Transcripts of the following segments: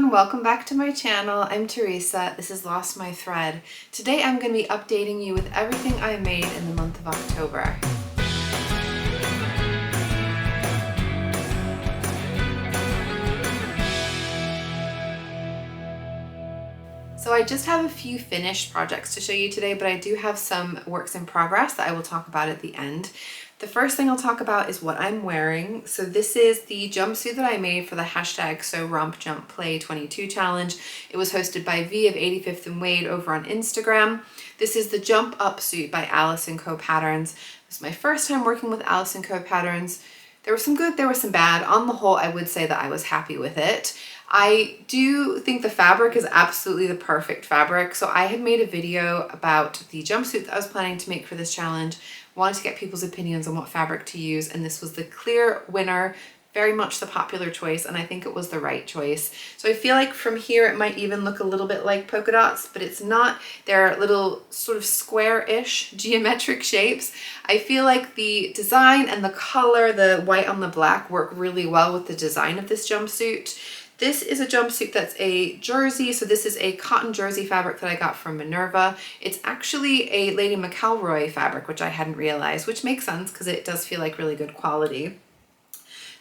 everyone, welcome back to my channel. I'm Teresa, this is Lost My Thread. Today I'm going to be updating you with everything I made in the month of October. So I just have a few finished projects to show you today, but I do have some works in progress that I will talk about at the end. The first thing I'll talk about is what I'm wearing. So this is the jumpsuit that I made for the hashtag So Romp Jump Play 22 challenge. It was hosted by V of 85th and Wade over on Instagram. This is the Jump Up suit by Alice & Co Patterns. This is my first time working with Alice & Co Patterns. There was some good, there was some bad. On the whole, I would say that I was happy with it. I do think the fabric is absolutely the perfect fabric. So I had made a video about the jumpsuit that I was planning to make for this challenge. Wanted to get people's opinions on what fabric to use, and this was the clear winner, very much the popular choice, and I think it was the right choice. So I feel like from here it might even look a little bit like polka dots, but it's not. They're little sort of square-ish geometric shapes. I feel like the design and the color, the white on the black, work really well with the design of this jumpsuit. This is a jumpsuit that's a jersey, so this is a cotton jersey fabric that I got from Minerva. It's actually a Lady McElroy fabric, which I hadn't realized, which makes sense because it does feel like really good quality.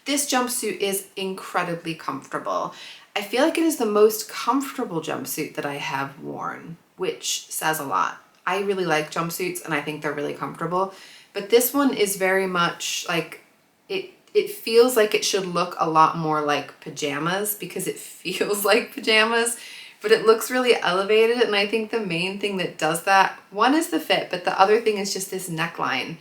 This jumpsuit is incredibly comfortable. I feel like it is the most comfortable jumpsuit that I have worn, which says a lot. I really like jumpsuits and I think they're really comfortable, but this one is very much like it feels like it should look a lot more like pajamas because it feels like pajamas, but it looks really elevated. And I think the main thing that does that, one is the fit, but the other thing is just this neckline.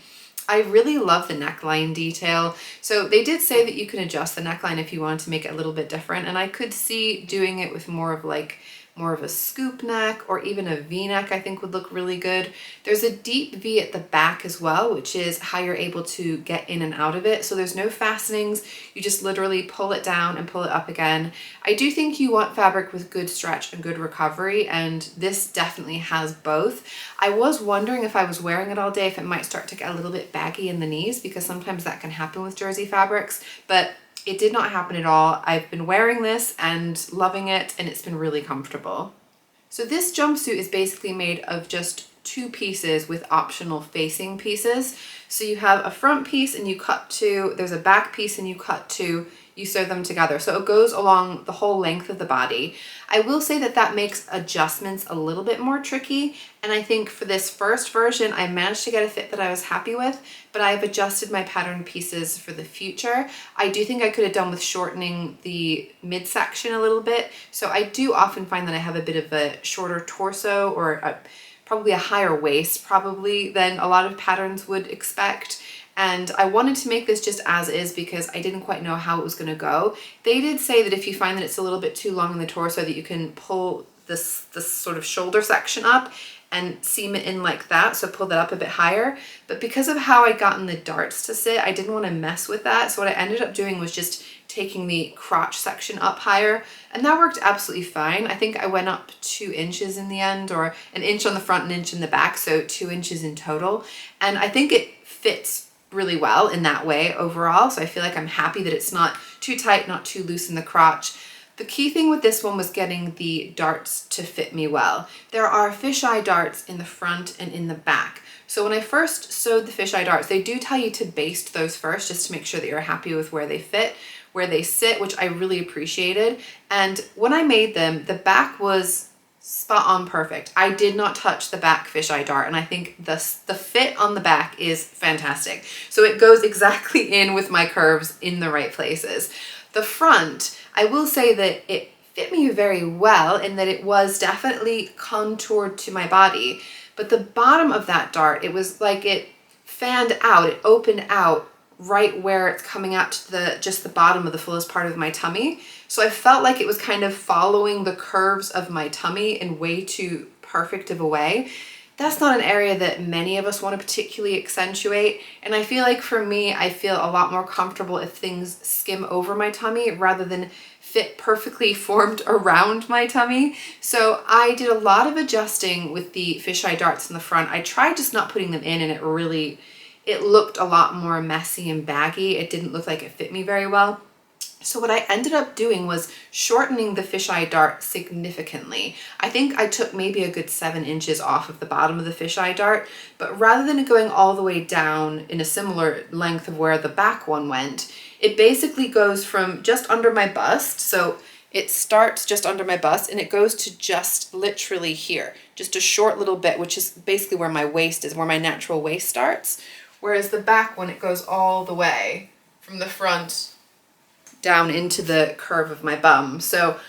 I really love the neckline detail. So they did say that you can adjust the neckline if you wanted to make it a little bit different. And I could see doing it with more of a scoop neck or even a V-neck I think would look really good. There's a deep V at the back as well, which is how you're able to get in and out of it. So there's no fastenings. You just literally pull it down and pull it up again. I do think you want fabric with good stretch and good recovery, and this definitely has both. I was wondering if I was wearing it all day if it might start to get a little bit baggy in the knees, because sometimes that can happen with jersey fabrics, but it did not happen at all. I've been wearing this and loving it, and it's been really comfortable. So this jumpsuit is basically made of just two pieces with optional facing pieces. So you have a front piece and you cut two, there's a back piece and you cut two, you sew them together. So it goes along the whole length of the body. I will say that that makes adjustments a little bit more tricky. And I think for this first version, I managed to get a fit that I was happy with, but I've adjusted my pattern pieces for the future. I do think I could have done with shortening the midsection a little bit. So I do often find that I have a bit of a shorter torso or probably a higher waist probably than a lot of patterns would expect. And I wanted to make this just as is because I didn't quite know how it was going to go. They did say that if you find that it's a little bit too long in the torso, that you can pull this sort of shoulder section up and seam it in like that, so pull that up a bit higher. But because of how I gotten the darts to sit, I didn't want to mess with that. So what I ended up doing was just taking the crotch section up higher, and that worked absolutely fine. I think I went up 2 inches in the end, or an inch on the front, an inch in the back, so 2 inches in total. And I think it fits really well in that way overall. So I feel like I'm happy that it's not too tight, not too loose in the crotch. The key thing with this one was getting the darts to fit me well. There are fisheye darts in the front and in the back. So when I first sewed the fisheye darts, they do tell you to baste those first just to make sure that you're happy with where they fit, where they sit, which I really appreciated. And when I made them, the back was spot on perfect. I did not touch the back fisheye dart, and I think the fit on the back is fantastic. So it goes exactly in with my curves in the right places. The front, I will say that it fit me very well in that it was definitely contoured to my body, but the bottom of that dart, it was like it fanned out, it opened out right where it's coming out to just the bottom of the fullest part of my tummy. So I felt like it was kind of following the curves of my tummy in way too perfect of a way. That's not an area that many of us want to particularly accentuate. And I feel like for me, I feel a lot more comfortable if things skim over my tummy rather than fit perfectly formed around my tummy. So I did a lot of adjusting with the fisheye darts in the front. I tried just not putting them in, and it looked a lot more messy and baggy. It didn't look like it fit me very well. So what I ended up doing was shortening the fisheye dart significantly. I think I took maybe a good 7 inches off of the bottom of the fisheye dart, but rather than it going all the way down in a similar length of where the back one went, it basically goes from just under my bust. So it starts just under my bust and it goes to just literally here, just a short little bit, which is basically where my waist is, where my natural waist starts. Whereas the back one, it goes all the way from the front down into the curve of my bum. So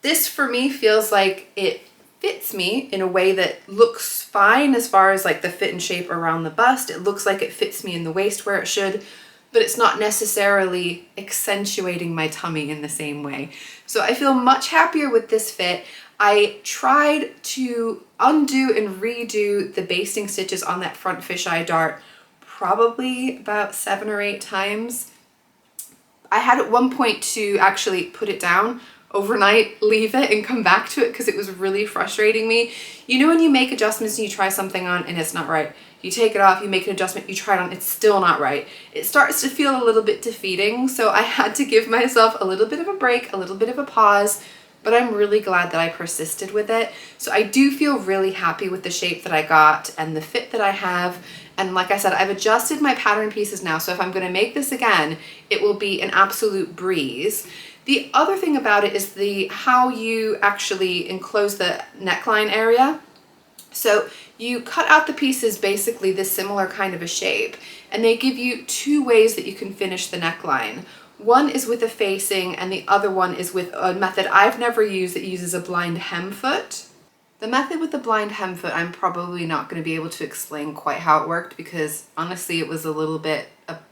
this for me feels like it fits me in a way that looks fine as far as like the fit and shape around the bust. It looks like it fits me in the waist where it should, but it's not necessarily accentuating my tummy in the same way. So I feel much happier with this fit. I tried to undo and redo the basting stitches on that front fisheye dart probably about 7 or 8 times. I had at one point to actually put it down overnight, leave it, and come back to it because it was really frustrating me. You know when you make adjustments and you try something on and it's not right? You take it off, you make an adjustment, you try it on, it's still not right. It starts to feel a little bit defeating, so I had to give myself a little bit of a break, a little bit of a pause, but I'm really glad that I persisted with it. So I do feel really happy with the shape that I got and the fit that I have. And like I said, I've adjusted my pattern pieces now, so if I'm gonna make this again, it will be an absolute breeze. The other thing about it is how you actually enclose the neckline area. So you cut out the pieces basically this similar kind of a shape, and they give you 2 ways that you can finish the neckline. One is with a facing and the other one is with a method I've never used that uses a blind hem foot. The method with the blind hem foot, I'm probably not going to be able to explain quite how it worked because honestly it was a little bit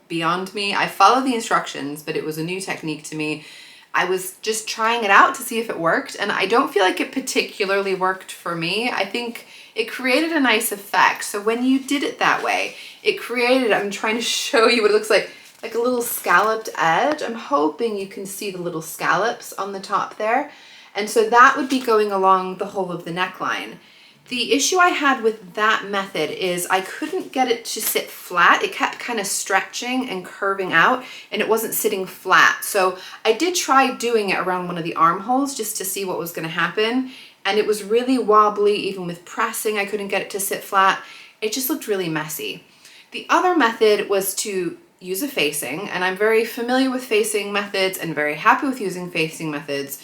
beyond me. I followed the instructions, but it was a new technique to me. I was just trying it out to see if it worked, and I don't feel like it particularly worked for me. I think it created a nice effect. So when you did it that way, it created, I'm trying to show you what it looks like a little scalloped edge. I'm hoping you can see the little scallops on the top there. And so that would be going along the whole of the neckline. The issue I had with that method is I couldn't get it to sit flat. It kept kind of stretching and curving out and it wasn't sitting flat. So I did try doing it around one of the armholes just to see what was going to happen. And it was really wobbly. Even with pressing, I couldn't get it to sit flat. It just looked really messy. The other method was to use a facing, and I'm very familiar with facing methods and very happy with using facing methods.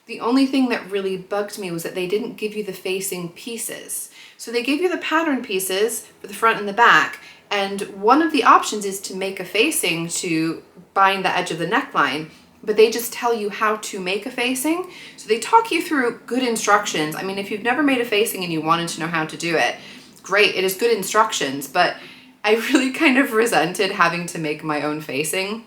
The only thing that really bugged me was that they didn't give you the facing pieces. So they gave you the pattern pieces for the front and the back, and one of the options is to make a facing to bind the edge of the neckline, but they just tell you how to make a facing. So they talk you through good instructions. I mean, if you've never made a facing and you wanted to know how to do it, great, it is good instructions, but I really kind of resented having to make my own facing.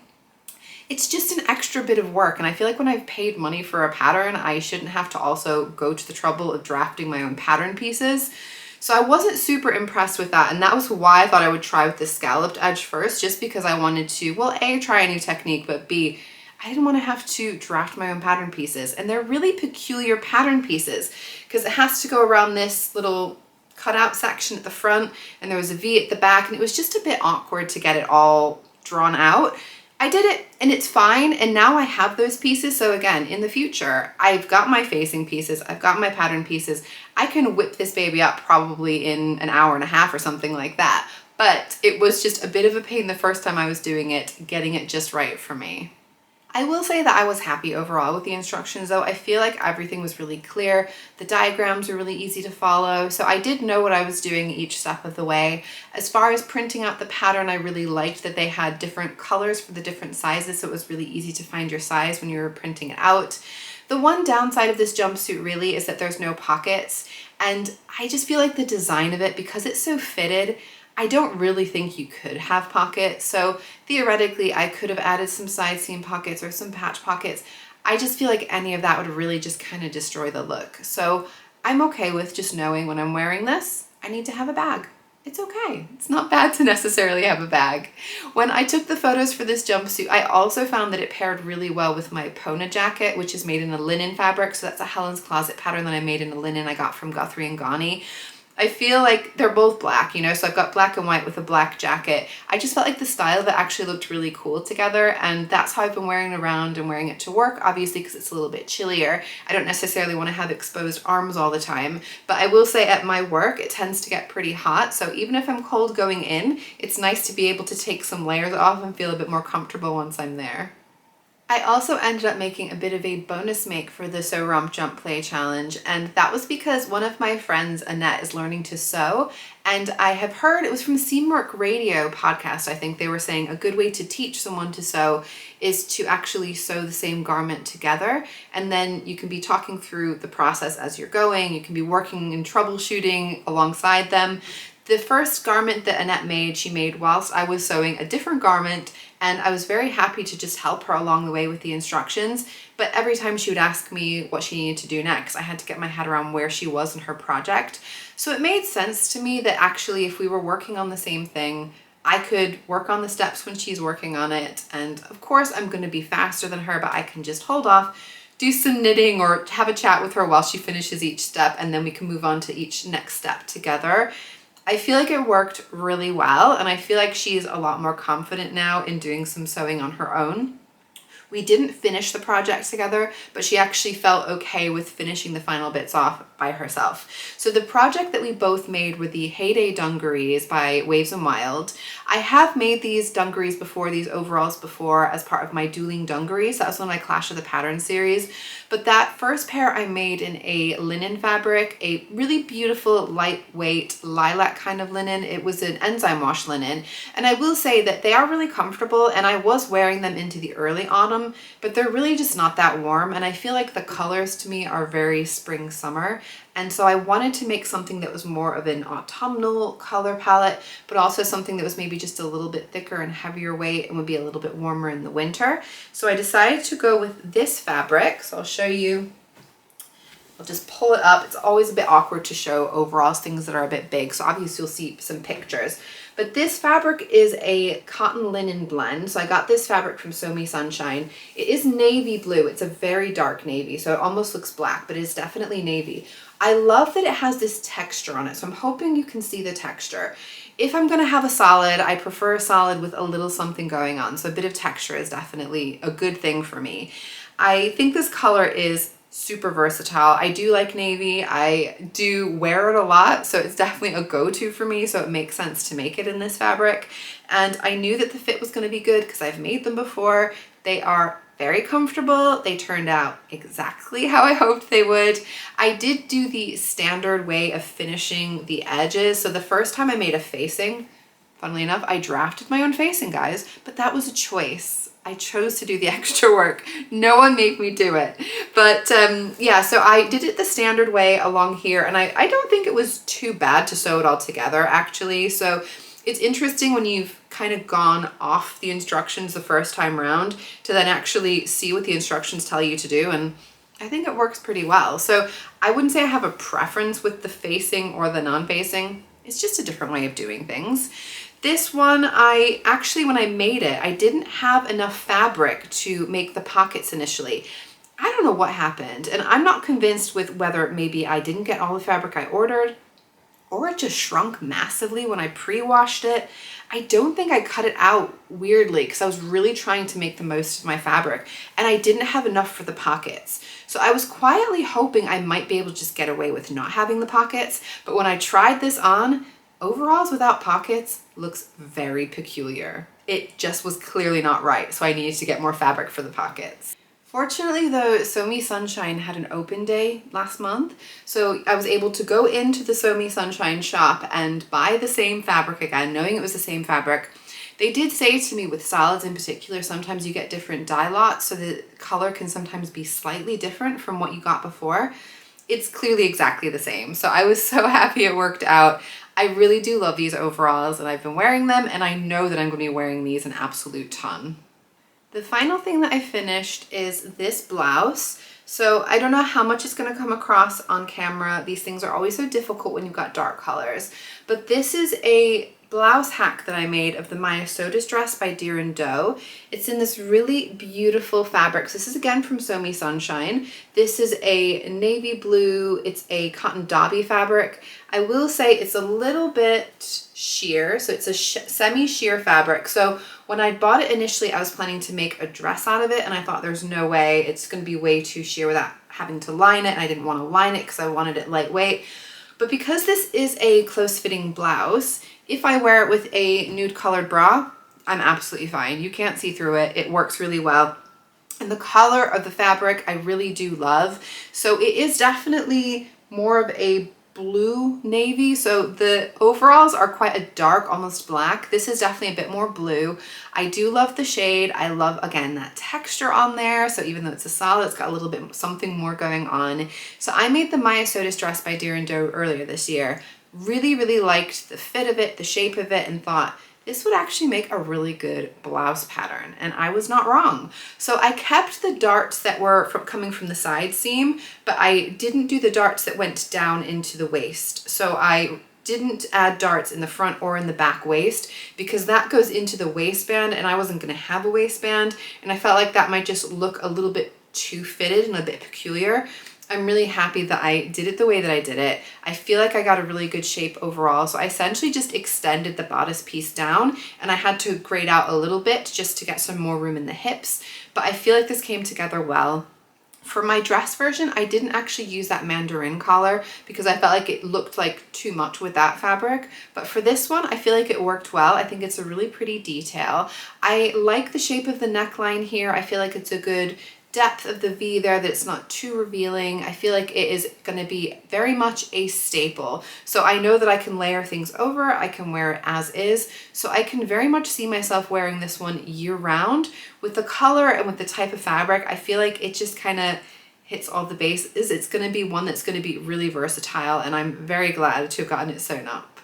It's just an extra bit of work, and I feel like when I've paid money for a pattern, I shouldn't have to also go to the trouble of drafting my own pattern pieces. So I wasn't super impressed with that, and that was why I thought I would try with the scalloped edge first, just because I wanted to, well, A, try a new technique, but B, I didn't want to have to draft my own pattern pieces. And they're really peculiar pattern pieces because it has to go around this little cutout section at the front, and there was a V at the back, and it was just a bit awkward to get it all drawn out. I did it and it's fine, and now I have those pieces. So again, in the future, I've got my facing pieces, I've got my pattern pieces. I can whip this baby up probably in an hour and a half or something like that. But it was just a bit of a pain the first time I was doing it, getting it just right for me. I will say that I was happy overall with the instructions though. I feel like everything was really clear. The diagrams were really easy to follow. So I did know what I was doing each step of the way. As far as printing out the pattern, I really liked that they had different colors for the different sizes. So it was really easy to find your size when you were printing it out. The one downside of this jumpsuit really is that there's no pockets. And I just feel like the design of it, because it's so fitted, I don't really think you could have pockets. So theoretically, I could have added some side seam pockets or some patch pockets. I just feel like any of that would really just kind of destroy the look. So I'm okay with just knowing when I'm wearing this, I need to have a bag. It's okay. It's not bad to necessarily have a bag. When I took the photos for this jumpsuit, I also found that it paired really well with my Pona Jacket, which is made in a linen fabric. So that's a Helen's Closet pattern that I made in a linen I got from Guthrie and Ghani. I feel like they're both black, you know, so I've got black and white with a black jacket. I just felt like the style of it actually looked really cool together, and that's how I've been wearing it around and wearing it to work, obviously because it's a little bit chillier. I don't necessarily want to have exposed arms all the time, but I will say at my work it tends to get pretty hot, so even if I'm cold going in, it's nice to be able to take some layers off and feel a bit more comfortable once I'm there. I also ended up making a bit of a bonus make for the Sew Romp Jump Play Challenge, and that was because one of my friends, Annette, is learning to sew, and I have heard, it was from Seamwork Radio podcast, I think they were saying a good way to teach someone to sew is to actually sew the same garment together, and then you can be talking through the process as you're going, you can be working and troubleshooting alongside them. The first garment that Annette made, she made whilst I was sewing a different garment, and I was very happy to just help her along the way with the instructions. But every time she would ask me what she needed to do next, I had to get my head around where she was in her project. So it made sense to me that actually if we were working on the same thing, I could work on the steps when she's working on it. And of course I'm going to be faster than her, but I can just hold off, do some knitting or have a chat with her while she finishes each step, and then we can move on to each next step together. I feel like it worked really well, and I feel like she's a lot more confident now in doing some sewing on her own. We didn't finish the project together, but she actually felt okay with finishing the final bits off by herself. So the project that we both made were the Heyday Dungarees by Waves and Wild. I have made these dungarees before, these overalls before, as part of my Dueling Dungarees. That was one of my Clash of the Pattern series. But that first pair I made in a linen fabric, a really beautiful, lightweight, lilac kind of linen. It was an enzyme wash linen. And I will say that they are really comfortable, and I was wearing them into the early autumn, but they're really just not that warm. And I feel like the colors to me are very spring summer. And so I wanted to make something that was more of an autumnal color palette, but also something that was maybe just a little bit thicker and heavier weight and would be a little bit warmer in the winter. So I decided to go with this fabric. So I'll show you, I'll just pull it up. It's always a bit awkward to show overalls, things that are a bit big. So obviously you'll see some pictures. But this fabric is a cotton linen blend. So I got this fabric from Sew Me Sunshine. It is navy blue. It's a very dark navy, so it almost looks black, but it's definitely navy. I love that it has this texture on it, so I'm hoping you can see the texture. If I'm gonna have a solid, I prefer a solid with a little something going on, so a bit of texture is definitely a good thing for me. I think this color is super versatile. I do like navy. I do wear it a lot, so it's definitely a go-to for me, so it makes sense to make it in this fabric. And I knew that the fit was going to be good because I've made them before. They are very comfortable. They turned out exactly how I hoped they would. I did do the standard way of finishing the edges. So the first time I made a facing, funnily enough, I drafted my own facing, guys, but that was a choice. I chose to do the extra work. No one made me do it. But yeah, so I did it the standard way along here, and I don't think it was too bad to sew it all together, actually. So it's interesting when you've kind of gone off the instructions the first time around to then actually see what the instructions tell you to do, and I think it works pretty well. So I wouldn't say I have a preference with the facing or the non-facing. It's just a different way of doing things. This one, I actually, when I made it, I didn't have enough fabric to make the pockets initially. I don't know what happened, and I'm not convinced with whether maybe I didn't get all the fabric I ordered or it just shrunk massively when I pre-washed it. I don't think I cut it out weirdly because I was really trying to make the most of my fabric, and I didn't have enough for the pockets. So I was quietly hoping I might be able to just get away with not having the pockets, but when I tried this on, overalls without pockets looks very peculiar. It just was clearly not right, so I needed to get more fabric for the pockets. Fortunately though, Sew Me Sunshine had an open day last month, so I was able to go into the Sew Me Sunshine shop and buy the same fabric again, knowing it was the same fabric. They did say to me with solids in particular, sometimes you get different dye lots, so the color can sometimes be slightly different from what you got before. It's clearly exactly the same, so I was so happy it worked out. I really do love these overalls, and I've been wearing them, and I know that I'm going to be wearing these an absolute ton. The final thing that I finished is this blouse. So I don't know how much it's going to come across on camera. These things are always so difficult when you've got dark colors. But this is a blouse hack that I made of the Myosotis Dress by Deer and Doe. It's in this really beautiful fabric. So this is again from So Me Sunshine. This is a navy blue, it's a cotton dobby fabric. I will say it's a little bit sheer, so it's a semi-sheer fabric. So when I bought it initially, I was planning to make a dress out of it, and I thought there's no way, it's going to be way too sheer without having to line it, and I didn't want to line it because I wanted it lightweight. But because this is a close-fitting blouse, if I wear it with a nude colored bra, I'm absolutely fine. You can't see through it. It works really well. And the color of the fabric I really do love. So it is definitely more of a blue navy. So the overalls are quite a dark, almost black. This is definitely a bit more blue. I do love the shade. I love, again, that texture on there. So even though it's a solid, it's got a little bit something more going on. So I made the Myosotis Dress by Deer and Doe earlier this year. Really, really liked the fit of it, the shape of it, and thought this would actually make a really good blouse pattern. And I was not wrong. So I kept the darts that were coming from the side seam, but I didn't do the darts that went down into the waist. So I didn't add darts in the front or in the back waist because that goes into the waistband, and I wasn't going to have a waistband, and I felt like that might just look a little bit too fitted and a bit peculiar. I'm really happy that I did it the way that I did it. I feel like I got a really good shape overall. So I essentially just extended the bodice piece down, and I had to grade out a little bit just to get some more room in the hips. But I feel like this came together well. For my dress version, I didn't actually use that mandarin collar because I felt like it looked like too much with that fabric. But for this one, I feel like it worked well. I think it's a really pretty detail. I like the shape of the neckline here. I feel like it's a good depth of the V there, that it's not too revealing. I feel like it is going to be very much a staple. So I know that I can layer things over, I can wear it as is. So I can very much see myself wearing this one year round. With the color and with the type of fabric, I feel like it just kind of hits all the bases. It's going to be one that's going to be really versatile, and I'm very glad to have gotten it sewn up.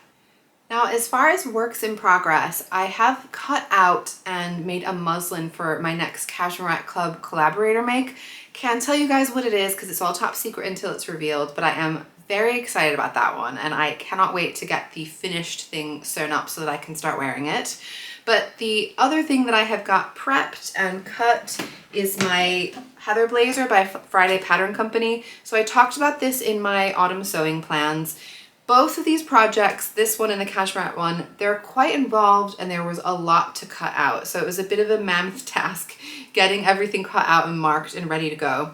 Now, as far as works in progress, I have cut out and made a muslin for my next Cashmere Club collaborator make. Can't tell you guys what it is because it's all top secret until it's revealed, but I am very excited about that one, and I cannot wait to get the finished thing sewn up so that I can start wearing it. But the other thing that I have got prepped and cut is my Heather blazer by Friday Pattern Company. So I talked about this in my autumn sewing plans. Both of these projects, this one and the cashmere one, they're quite involved, and there was a lot to cut out. So it was a bit of a mammoth task getting everything cut out and marked and ready to go.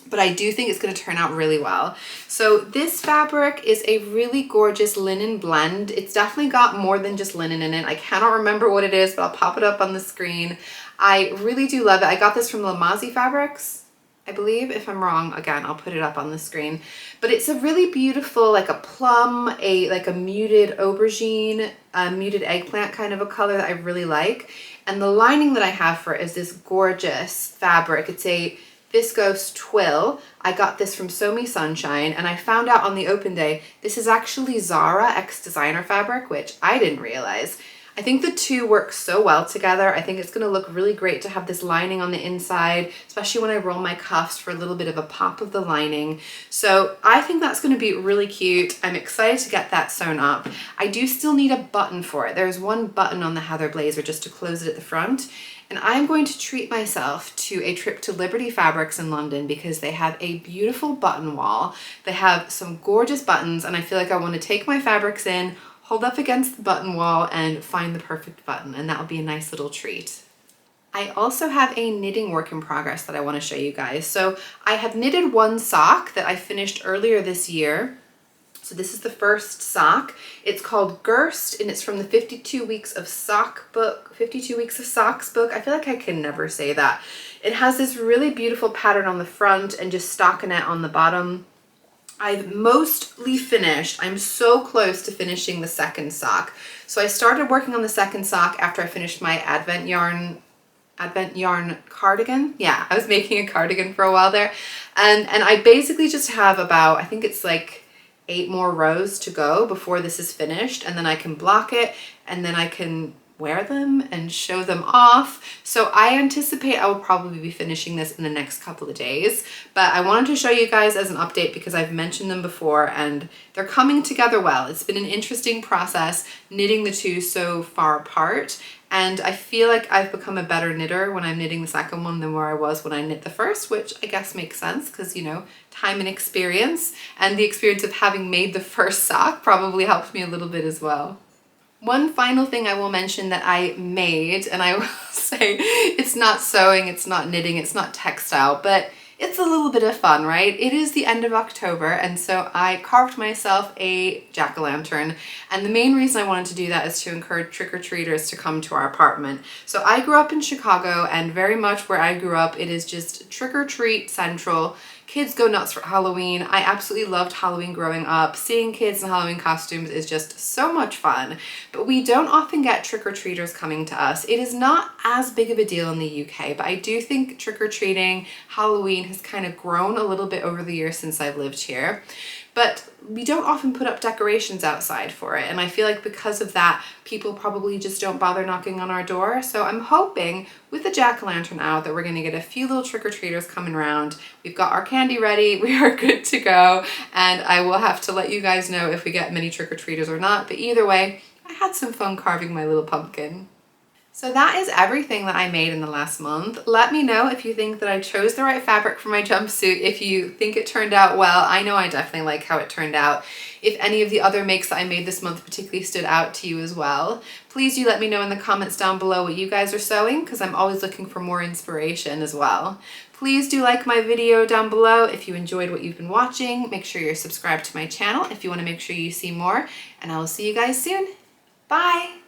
But I do think it's going to turn out really well. So this fabric is a really gorgeous linen blend. It's definitely got more than just linen in it. I cannot remember what it is, but I'll pop it up on the screen. I really do love it. I got this from Lamazi Fabrics, I believe. If I'm wrong, again, I'll put it up on the screen. But it's a really beautiful, like a plum, like a muted aubergine, muted eggplant kind of a color that I really like. And the lining that I have for it is this gorgeous fabric. It's a viscose twill. I got this from So Me Sunshine, and I found out on the open day this is actually Zara X Designer fabric, which I didn't realize. I think the two work so well together. I think it's going to look really great to have this lining on the inside, especially when I roll my cuffs for a little bit of a pop of the lining. So I think that's going to be really cute. I'm excited to get that sewn up. I do still need a button for it. There's one button on the Heather blazer just to close it at the front. And I'm going to treat myself to a trip to Liberty Fabrics in London because they have a beautiful button wall. They have some gorgeous buttons, and I feel like I want to take my fabrics in, hold up against the button wall, and find the perfect button, and that'll be a nice little treat. I also have a knitting work in progress that I want to show you guys. So I have knitted one sock that I finished earlier this year. So this is the first sock. It's called Gerst, and it's from the 52 Weeks of Sock book, 52 Weeks of Socks book. I feel like I can never say that. It has this really beautiful pattern on the front and just stockinette on the bottom. I've mostly finished. I'm so close to finishing the second sock. So I started working on the second sock after I finished my Advent yarn cardigan. Yeah, I was making a cardigan for a while there. And I basically just have about, I think it's like 8 more rows to go before this is finished, and then I can block it, and then I can wear them and show them off. So I anticipate I will probably be finishing this in the next couple of days, but I wanted to show you guys as an update because I've mentioned them before and they're coming together well. It's been an interesting process knitting the two so far apart, and I feel like I've become a better knitter when I'm knitting the second one than where I was when I knit the first, which I guess makes sense because, you know, time and experience, and the experience of having made the first sock probably helped me a little bit as well. One final thing I will mention that I made, and I will say it's not sewing, it's not knitting, it's not textile, but it's a little bit of fun, right? It is the end of October, and so I carved myself a jack-o'-lantern, and the main reason I wanted to do that is to encourage trick-or-treaters to come to our apartment. So I grew up in Chicago, and very much where I grew up, it is just trick-or-treat central. Kids go nuts for Halloween. I absolutely loved Halloween growing up. Seeing kids in Halloween costumes is just so much fun, but we don't often get trick-or-treaters coming to us. It is not as big of a deal in the UK, but I do think trick-or-treating, Halloween has kind of grown a little bit over the years since I've lived here. But we don't often put up decorations outside for it, and I feel like because of that, people probably just don't bother knocking on our door. So I'm hoping with the jack-o'-lantern out that we're gonna get a few little trick-or-treaters coming around. We've got our candy ready, we are good to go, and I will have to let you guys know if we get many trick-or-treaters or not, but either way, I had some fun carving my little pumpkin. So that is everything that I made in the last month. Let me know if you think that I chose the right fabric for my jumpsuit, if you think it turned out well. I know I definitely like how it turned out. If any of the other makes that I made this month particularly stood out to you as well. Please do let me know in the comments down below what you guys are sewing, because I'm always looking for more inspiration as well. Please do like my video down below if you enjoyed what you've been watching. Make sure you're subscribed to my channel if you want to make sure you see more, and I will see you guys soon. Bye!